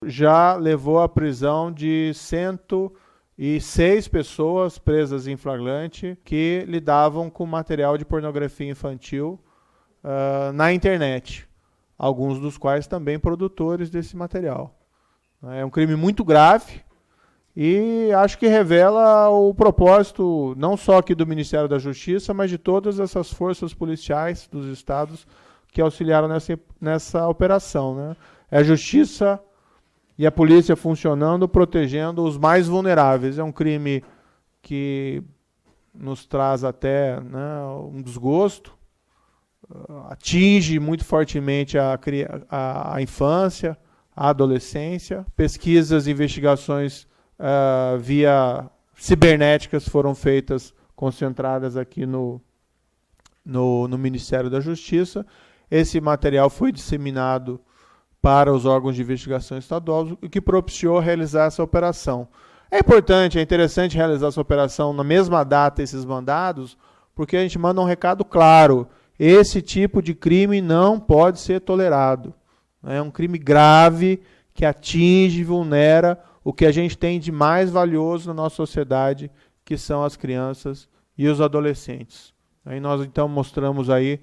já levou à prisão de 106 pessoas presas em flagrante que lidavam com material de pornografia infantil na internet, alguns dos quais também produtores desse material. É um crime muito grave e acho que revela o propósito não só aqui do Ministério da Justiça, mas de todas essas forças policiais dos estados que auxiliaram nessa operação, né? É a justiça e a polícia funcionando, protegendo os mais vulneráveis. É um crime que nos traz até, né, um desgosto, atinge muito fortemente a infância, a adolescência. Pesquisas e investigações via cibernéticas foram feitas, concentradas aqui no Ministério da Justiça. Esse material foi disseminado para os órgãos de investigação estaduais, o que propiciou realizar essa operação. É importante, é interessante realizar essa operação na mesma data, esses mandados, porque a gente manda um recado claro: esse tipo de crime não pode ser tolerado. É um crime grave que atinge e vulnera o que a gente tem de mais valioso na nossa sociedade, que são as crianças e os adolescentes. Aí nós então mostramos aí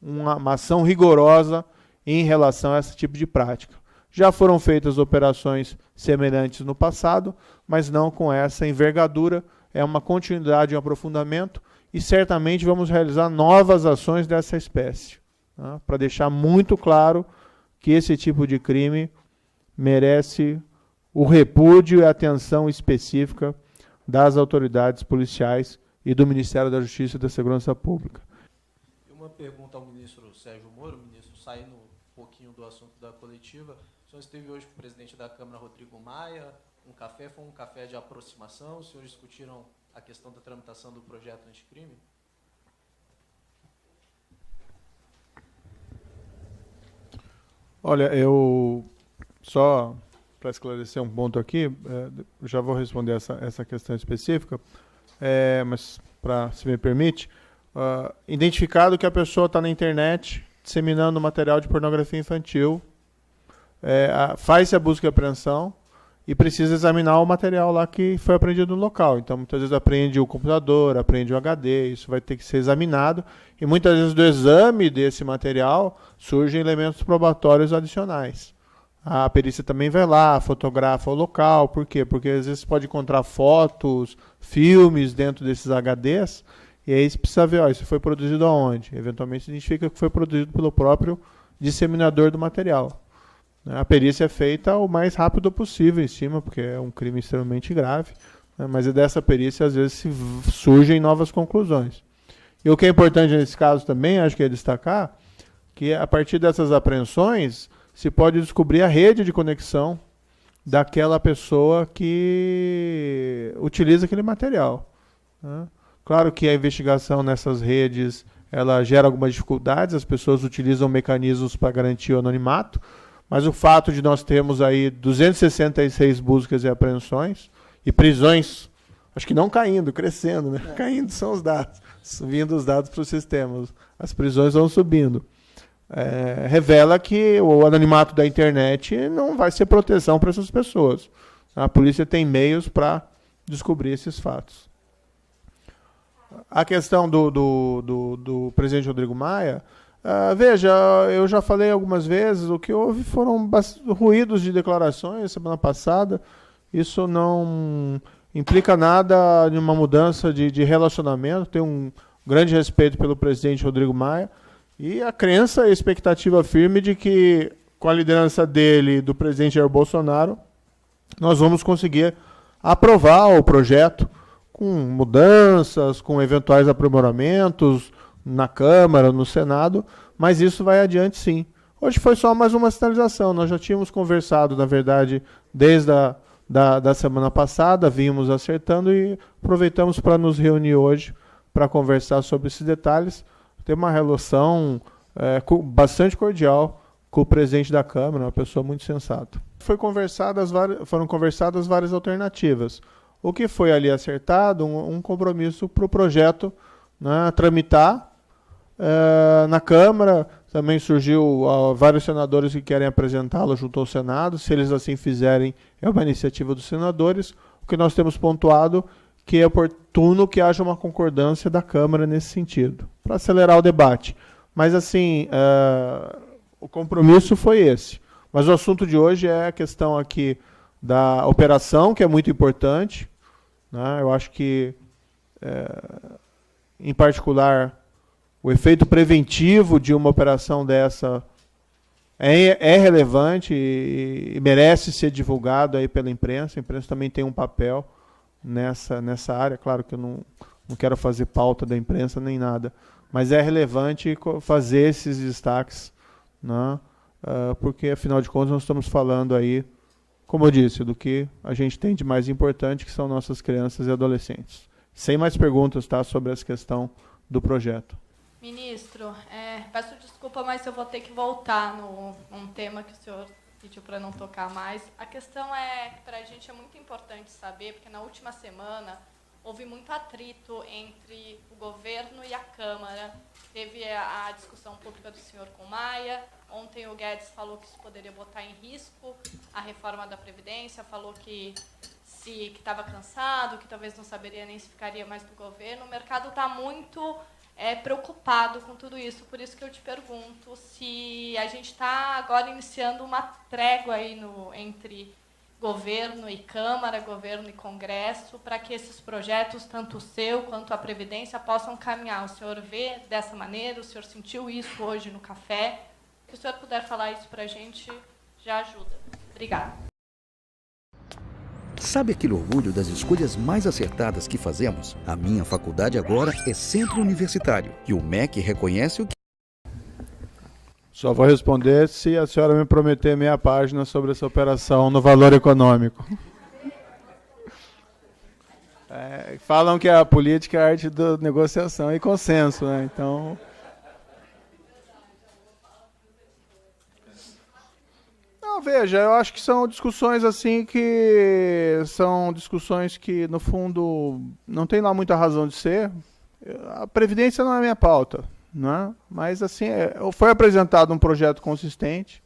uma ação rigorosa em relação a esse tipo de prática. Já foram feitas operações semelhantes no passado, mas não com essa envergadura. É uma continuidade, um aprofundamento, e certamente vamos realizar novas ações dessa espécie, né, para deixar muito claro que esse tipo de crime merece o repúdio e a atenção específica das autoridades policiais e do Ministério da Justiça e da Segurança Pública. Uma pergunta ao ministro Sérgio Moro, ministro, saindo um pouquinho do assunto da coletiva. O senhor esteve hoje com o presidente da Câmara, Rodrigo Maia, foi um café de aproximação, os senhores discutiram a questão da tramitação do projeto anticrime? Olha, eu só para esclarecer um ponto aqui, já vou responder essa questão específica, mas se me permite, identificado que a pessoa está na internet disseminando material de pornografia infantil, faz-se a busca e apreensão e precisa examinar o material lá que foi apreendido no local. Então, muitas vezes apreende o computador, apreende o HD, isso vai ter que ser examinado, e muitas vezes do exame desse material surgem elementos probatórios adicionais. A perícia também vai lá, fotografa o local. Por quê? Porque às vezes pode encontrar fotos, filmes dentro desses HDs, e aí você precisa ver, isso foi produzido aonde? Eventualmente identifica que foi produzido pelo próprio disseminador do material. A perícia é feita o mais rápido possível em cima, porque é um crime extremamente grave, né? Mas dessa perícia às vezes surgem novas conclusões. E o que é importante nesse caso também, acho que é destacar, que a partir dessas apreensões se pode descobrir a rede de conexão daquela pessoa que utiliza aquele material, né? Claro que a investigação nessas redes ela gera algumas dificuldades, as pessoas utilizam mecanismos para garantir o anonimato, mas o fato de nós termos aí 266 buscas e apreensões e prisões, acho que não caindo, crescendo, né? Caindo são os dados, subindo os dados para os sistemas, as prisões vão subindo. Revela que o anonimato da internet não vai ser proteção para essas pessoas. A polícia tem meios para descobrir esses fatos. A questão do presidente Rodrigo Maia, veja, eu já falei algumas vezes, o que houve foram ruídos de declarações semana passada. Isso não implica nada de uma mudança de relacionamento. Tenho um grande respeito pelo presidente Rodrigo Maia, e a crença e a expectativa firme de que, com a liderança dele e do presidente Jair Bolsonaro, nós vamos conseguir aprovar o projeto com mudanças, com eventuais aprimoramentos na Câmara, no Senado, mas isso vai adiante sim. Hoje foi só mais uma sinalização. Nós já tínhamos conversado, na verdade, desde da semana passada, vimos acertando e aproveitamos para nos reunir hoje para conversar sobre esses detalhes. Tem uma relação bastante cordial com o presidente da Câmara, uma pessoa muito sensata. Foram conversadas várias alternativas. O que foi ali acertado, um compromisso para o projeto, né, tramitar na Câmara, Também surgiu vários senadores que querem apresentá-lo junto ao Senado. Se eles assim fizerem, é uma iniciativa dos senadores. O que nós temos pontuado que é oportuno que haja uma concordância da Câmara nesse sentido, para acelerar o debate. Mas, assim, o compromisso foi esse. Mas o assunto de hoje é a questão aqui da operação, que é muito importante, né? Eu acho que, em particular, o efeito preventivo de uma operação dessa é relevante e merece ser divulgado aí pela imprensa. A imprensa também tem um papel nessa área. Claro que eu não quero fazer pauta da imprensa nem nada, mas é relevante fazer esses destaques, né? Porque, afinal de contas, nós estamos falando aí, como eu disse, do que a gente tem de mais importante, que são nossas crianças e adolescentes. Sem mais perguntas, tá, sobre essa questão do projeto. Ministro, peço desculpa, mas eu vou ter que voltar num tema que o senhor pediu para não tocar mais. A questão é que para a gente é muito importante saber, porque na última semana houve muito atrito entre o governo e a Câmara. Teve a discussão pública do senhor com Maia. Ontem o Guedes falou que isso poderia botar em risco a reforma da Previdência, falou que estava cansado, que talvez não saberia nem se ficaria mais no governo. O mercado está muito preocupado com tudo isso, por isso que eu te pergunto se a gente está agora iniciando uma trégua aí entre governo e Câmara, governo e Congresso, para que esses projetos, tanto o seu quanto a Previdência, possam caminhar. O senhor vê dessa maneira? O senhor sentiu isso hoje no café? Se o senhor puder falar isso para a gente, já ajuda. Obrigada. Sabe aquele orgulho das escolhas mais acertadas que fazemos? A minha faculdade agora é Centro Universitário e o MEC reconhece o que... Só vou responder se a senhora me prometer meia página sobre essa operação no valor econômico. Falam que a política é a arte da negociação e consenso, né? Então... Não, veja, eu acho que são discussões assim que no fundo não tem lá muita razão de ser. A Previdência não é minha pauta, né? Mas assim, foi apresentado um projeto consistente.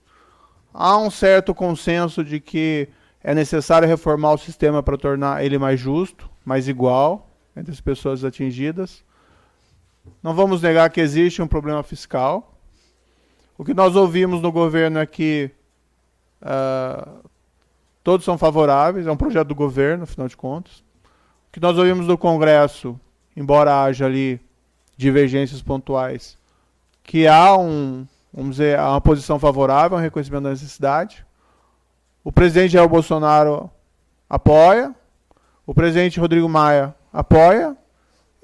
Há um certo consenso de que é necessário reformar o sistema para tornar ele mais justo, mais igual entre as pessoas atingidas. Não vamos negar que existe um problema fiscal. O que nós ouvimos no governo é que todos são favoráveis, é um projeto do governo, afinal de contas. O que nós ouvimos do Congresso, embora haja ali divergências pontuais, que há vamos dizer, uma posição favorável, um reconhecimento da necessidade. O presidente Jair Bolsonaro apoia, o presidente Rodrigo Maia apoia.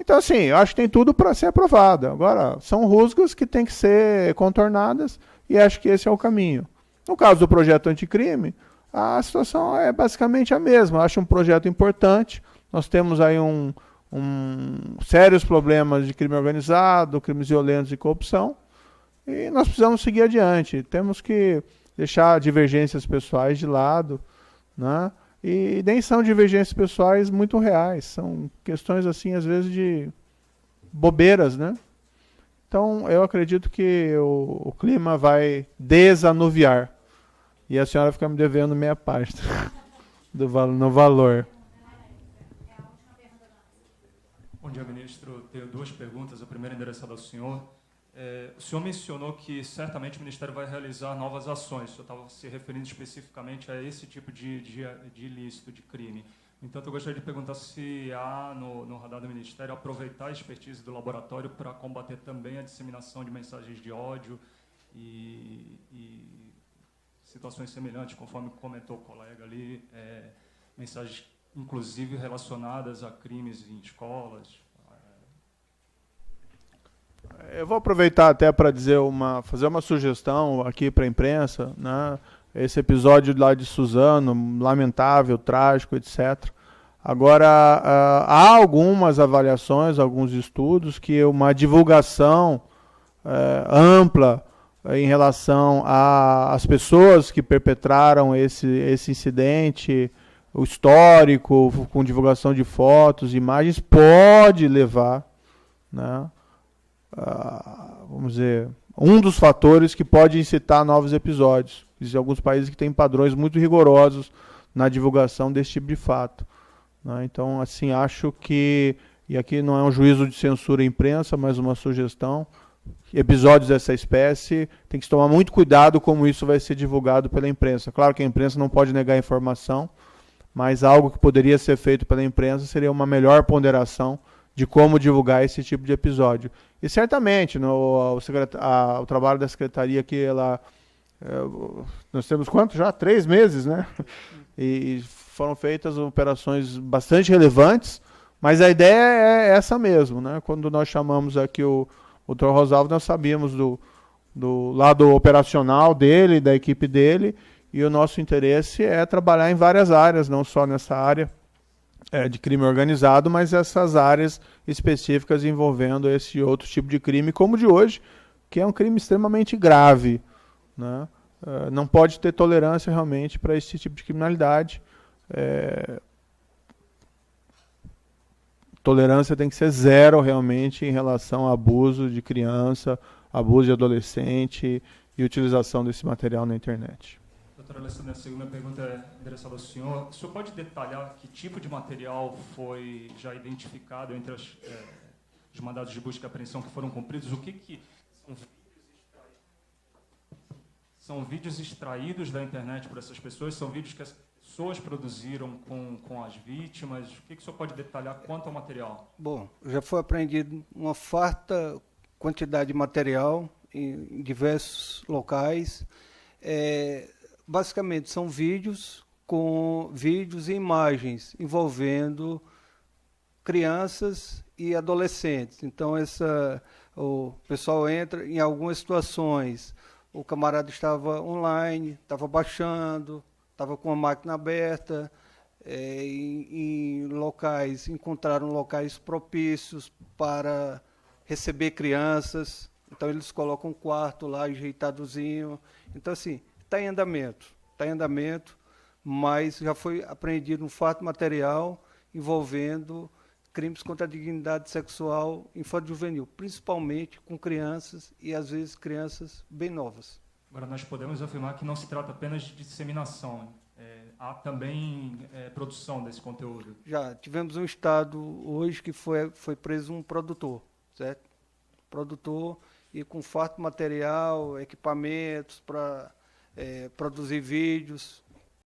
Então, assim, eu acho que tem tudo para ser aprovado. Agora, são rusgas que têm que ser contornadas e acho que esse é o caminho. No caso do projeto anticrime, a situação é basicamente a mesma. Eu acho um projeto importante. Nós temos aí sérios problemas de crime organizado, crimes violentos e corrupção. E nós precisamos seguir adiante. Temos que deixar divergências pessoais de lado, né? E nem são divergências pessoais muito reais. São questões, assim, às vezes, de bobeiras, né? Então, eu acredito que o clima vai desanuviar. E a senhora fica me devendo meia página no valor. Bom dia, ministro. Tenho duas perguntas. A primeira endereçada ao senhor. O senhor mencionou que certamente o Ministério vai realizar novas ações. O senhor estava se referindo especificamente a esse tipo de ilícito, de crime. Então, eu gostaria de perguntar se há no radar do Ministério aproveitar a expertise do laboratório para combater também a disseminação de mensagens de ódio e situações semelhantes, conforme comentou o colega ali, mensagens inclusive relacionadas a crimes em escolas. Eu vou aproveitar até para fazer uma sugestão aqui para a imprensa, né? Esse episódio lá de Suzano, lamentável, trágico, etc. Agora, há algumas avaliações, alguns estudos, que uma divulgação ampla em relação às pessoas que perpetraram esse incidente, o histórico, com divulgação de fotos, imagens, pode levar, né, vamos dizer, um dos fatores que pode incitar novos episódios. Existem alguns países que têm padrões muito rigorosos na divulgação desse tipo de fato, né? Então, assim, acho que, e aqui não é um juízo de censura à imprensa, mas uma sugestão, episódios dessa espécie, tem que tomar muito cuidado como isso vai ser divulgado pela imprensa. Claro que a imprensa não pode negar informação, mas algo que poderia ser feito pela imprensa seria uma melhor ponderação de como divulgar esse tipo de episódio. E certamente, o trabalho da secretaria aqui, nós temos quanto já? 3 meses, né? E foram feitas operações bastante relevantes, mas a ideia é essa mesmo, né? Quando nós chamamos aqui o Dr. Rosalvo, nós sabíamos do lado operacional dele, da equipe dele, e o nosso interesse é trabalhar em várias áreas, não só nessa área de crime organizado, mas essas áreas específicas envolvendo esse outro tipo de crime, como o de hoje, que é um crime extremamente grave, né? Não pode ter tolerância realmente para esse tipo de criminalidade. Tolerância tem que ser zero realmente em relação a abuso de criança, abuso de adolescente e utilização desse material na internet. Doutora Alessandra, a segunda pergunta é endereçada ao senhor. O senhor pode detalhar que tipo de material foi já identificado entre os mandados de busca e apreensão que foram cumpridos? O que são vídeos extraídos da internet por essas pessoas? São vídeos que as pessoas produziram com as vítimas? O que o senhor pode detalhar quanto ao material? Bom, já foi apreendido uma farta quantidade de material em diversos locais. Basicamente, são vídeos e imagens envolvendo crianças e adolescentes. Então, o pessoal entra em algumas situações. O camarada estava online, estava baixando, estava com a máquina aberta, em locais, encontraram locais propícios para receber crianças. Então, eles colocam um quarto lá, ajeitadozinho. Então, assim, está em andamento, mas já foi apreendido um fato material envolvendo crimes contra a dignidade sexual infanto-juvenil, principalmente com crianças e, às vezes, crianças bem novas. Agora, nós podemos afirmar que não se trata apenas de disseminação, há também produção desse conteúdo. Já tivemos um estado hoje que foi preso um produtor, certo? Produtor e com farto material, equipamentos para produzir vídeos.